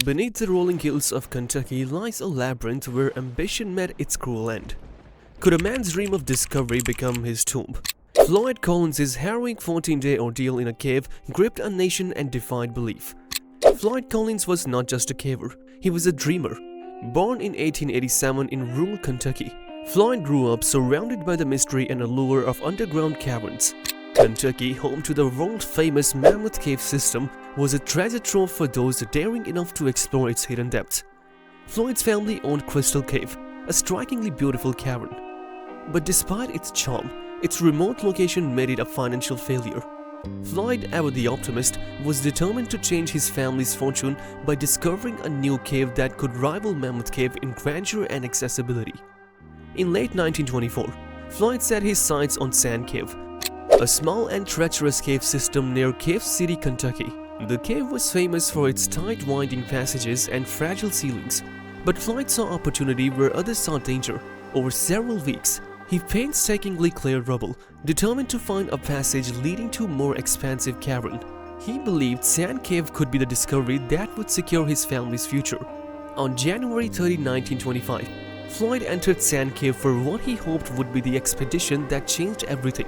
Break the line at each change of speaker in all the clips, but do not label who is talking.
Beneath the rolling hills of Kentucky lies a labyrinth where ambition met its cruel end. Could a man's dream of discovery become his tomb? Floyd Collins' harrowing 14-day ordeal in a cave gripped a nation and defied belief. Floyd Collins was not just a caver, he was a dreamer. Born in 1887 in rural Kentucky, Floyd grew up surrounded by the mystery and allure of underground caverns. Kentucky, home to the world-famous Mammoth Cave system, was a treasure trove for those daring enough to explore its hidden depths. Floyd's family owned Crystal Cave, a strikingly beautiful cavern. But despite its charm, its remote location made it a financial failure. Floyd, ever the optimist, was determined to change his family's fortune by discovering a new cave that could rival Mammoth Cave in grandeur and accessibility. In late 1924, Floyd set his sights on Sand Cave, a small and treacherous cave system near Cave City, Kentucky. The cave was famous for its tight winding passages and fragile ceilings, but Floyd saw opportunity where others saw danger. Over several weeks, he painstakingly cleared rubble, determined to find a passage leading to a more expansive cavern. He believed Sand Cave could be the discovery that would secure his family's future. On January 30, 1925, Floyd entered Sand Cave for what he hoped would be the expedition that changed everything.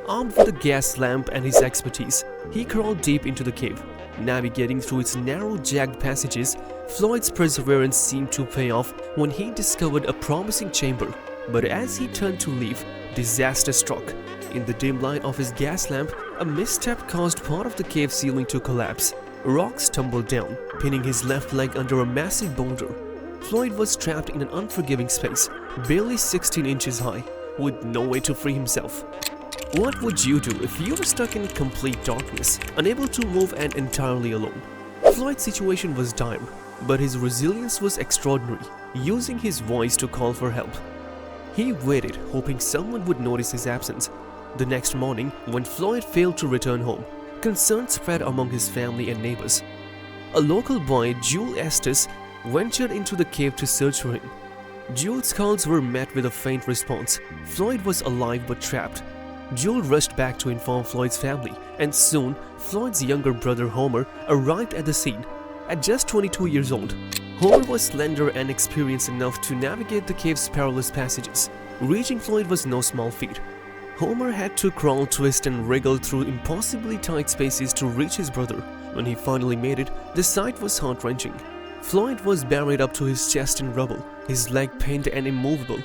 Armed with a gas lamp and his expertise, he crawled deep into the cave. Navigating through its narrow, jagged passages, Floyd's perseverance seemed to pay off when he discovered a promising chamber. But as he turned to leave, disaster struck. In the dim light of his gas lamp, a misstep caused part of the cave ceiling to collapse. Rocks tumbled down, pinning his left leg under a massive boulder. Floyd was trapped in an unforgiving space, barely 16 inches high, with no way to free himself. What would you do if you were stuck in complete darkness, unable to move and entirely alone? Floyd's situation was dire, but his resilience was extraordinary, using his voice to call for help. He waited, hoping someone would notice his absence. The next morning, when Floyd failed to return home, concern spread among his family and neighbors. A local boy, Jules Estes, ventured into the cave to search for him. Jules' calls were met with a faint response. Floyd was alive but trapped. Jules rushed back to inform Floyd's family, and soon, Floyd's younger brother Homer arrived at the scene. At just 22 years old, Homer was slender and experienced enough to navigate the cave's perilous passages. Reaching Floyd was no small feat. Homer had to crawl, twist, and wriggle through impossibly tight spaces to reach his brother. When he finally made it, the sight was heart-wrenching. Floyd was buried up to his chest in rubble, his leg pinned and immovable.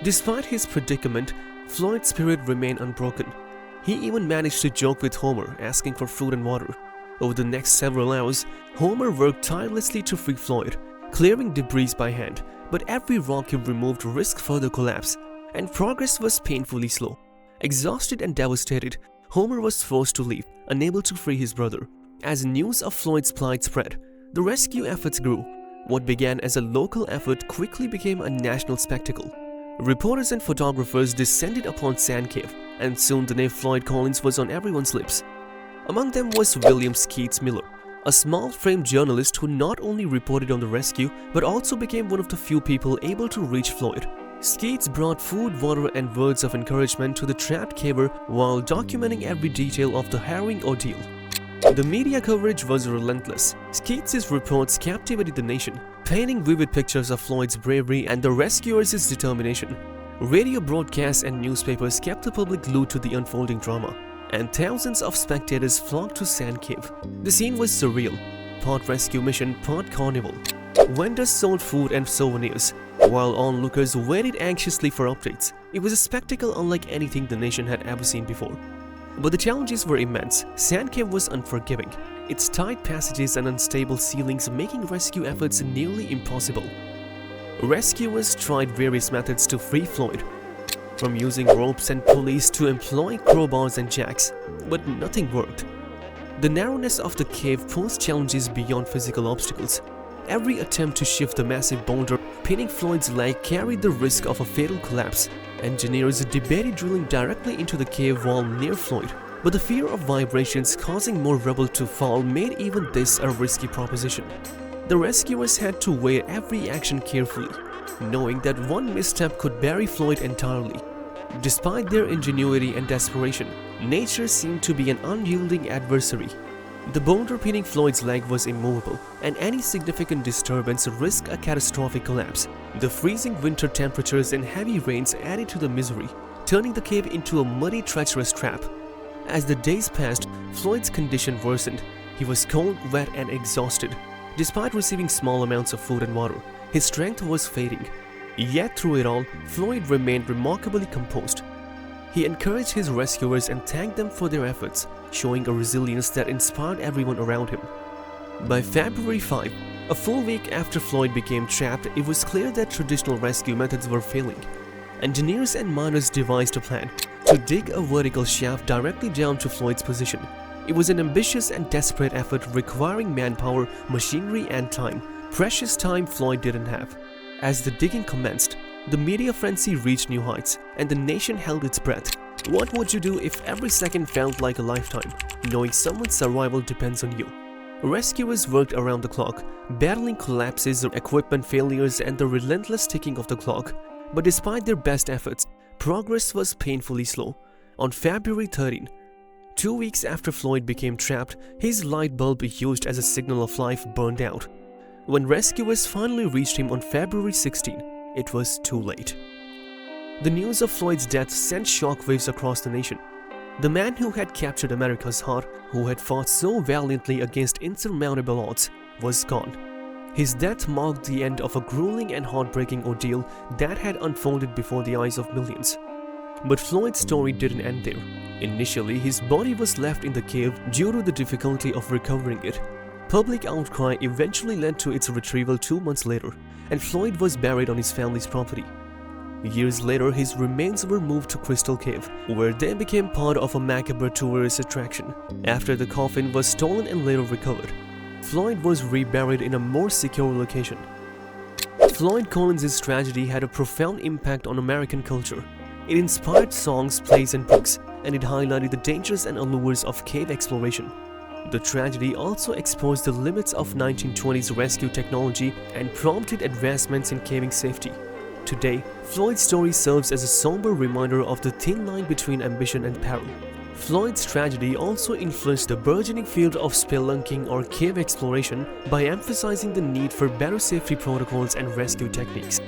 Despite his predicament, Floyd's spirit remained unbroken. He even managed to joke with Homer, asking for food and water. Over the next several hours, Homer worked tirelessly to free Floyd, clearing debris by hand, but every rock he removed risked further collapse, and progress was painfully slow. Exhausted and devastated, Homer was forced to leave, unable to free his brother. As news of Floyd's plight spread, the rescue efforts grew. What began as a local effort quickly became a national spectacle. Reporters and photographers descended upon Sand Cave, and soon the name Floyd Collins was on everyone's lips. Among them was William Skeets Miller, a small-frame journalist who not only reported on the rescue but also became one of the few people able to reach Floyd. Skeets brought food, water, and words of encouragement to the trapped caver while documenting every detail of the harrowing ordeal. The media coverage was relentless. Skeets' reports captivated the nation, painting vivid pictures of Floyd's bravery and the rescuers' determination. Radio broadcasts and newspapers kept the public glued to the unfolding drama, and thousands of spectators flocked to Sand Cave. The scene was surreal, part rescue mission, part carnival. Vendors sold food and souvenirs, while onlookers waited anxiously for updates. It was a spectacle unlike anything the nation had ever seen before. But the challenges were immense. Sand Cave was unforgiving, its tight passages and unstable ceilings making rescue efforts nearly impossible. Rescuers tried various methods to free Floyd, from using ropes and pulleys to employing crowbars and jacks, but nothing worked. The narrowness of the cave posed challenges beyond physical obstacles. Every attempt to shift the massive boulder pinning Floyd's leg carried the risk of a fatal collapse. Engineers debated drilling directly into the cave wall near Floyd, but the fear of vibrations causing more rubble to fall made even this a risky proposition. The rescuers had to weigh every action carefully, knowing that one misstep could bury Floyd entirely. Despite their ingenuity and desperation, nature seemed to be an unyielding adversary. The boulder pinning Floyd's leg was immovable, and any significant disturbance risked a catastrophic collapse. The freezing winter temperatures and heavy rains added to the misery, turning the cave into a muddy, treacherous trap. As the days passed, Floyd's condition worsened. He was cold, wet, and exhausted. Despite receiving small amounts of food and water, his strength was fading. Yet through it all, Floyd remained remarkably composed. He encouraged his rescuers and thanked them for their efforts, showing a resilience that inspired everyone around him. By February 5, a full week after Floyd became trapped, it was clear that traditional rescue methods were failing. Engineers and miners devised a plan to dig a vertical shaft directly down to Floyd's position. It was an ambitious and desperate effort requiring manpower, machinery, and time. Precious time Floyd didn't have. As the digging commenced, the media frenzy reached new heights, and the nation held its breath. What would you do if every second felt like a lifetime, knowing someone's survival depends on you? Rescuers worked around the clock, battling collapses, equipment failures, and the relentless ticking of the clock. But despite their best efforts, progress was painfully slow. On February 13, 2 weeks after Floyd became trapped, his light bulb used as a signal of life burned out. When rescuers finally reached him on February 16, it was too late. The news of Floyd's death sent shockwaves across the nation. The man who had captured America's heart, who had fought so valiantly against insurmountable odds, was gone. His death marked the end of a grueling and heartbreaking ordeal that had unfolded before the eyes of millions. But Floyd's story didn't end there. Initially, his body was left in the cave due to the difficulty of recovering it. Public outcry eventually led to its retrieval 2 months later, and Floyd was buried on his family's property. Years later, his remains were moved to Crystal Cave, where they became part of a macabre tourist attraction. After the coffin was stolen and later recovered, Floyd was reburied in a more secure location. Floyd Collins' tragedy had a profound impact on American culture. It inspired songs, plays, and books, and it highlighted the dangers and allures of cave exploration. The tragedy also exposed the limits of 1920s rescue technology and prompted advancements in caving safety. Today, Floyd's story serves as a somber reminder of the thin line between ambition and peril. Floyd's tragedy also influenced the burgeoning field of spelunking or cave exploration by emphasizing the need for better safety protocols and rescue techniques.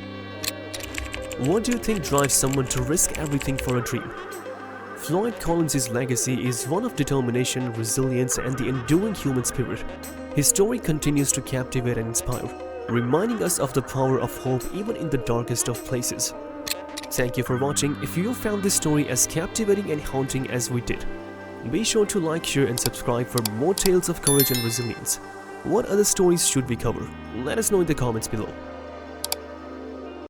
What do you think drives someone to risk everything for a dream? Floyd Collins' legacy is one of determination, resilience, and the enduring human spirit. His story continues to captivate and inspire, reminding us of the power of hope even in the darkest of places. Thank you for watching. If you found this story as captivating and haunting as we did, be sure to like, share, and subscribe for more tales of courage and resilience. What other stories should we cover? Let us know in the comments below.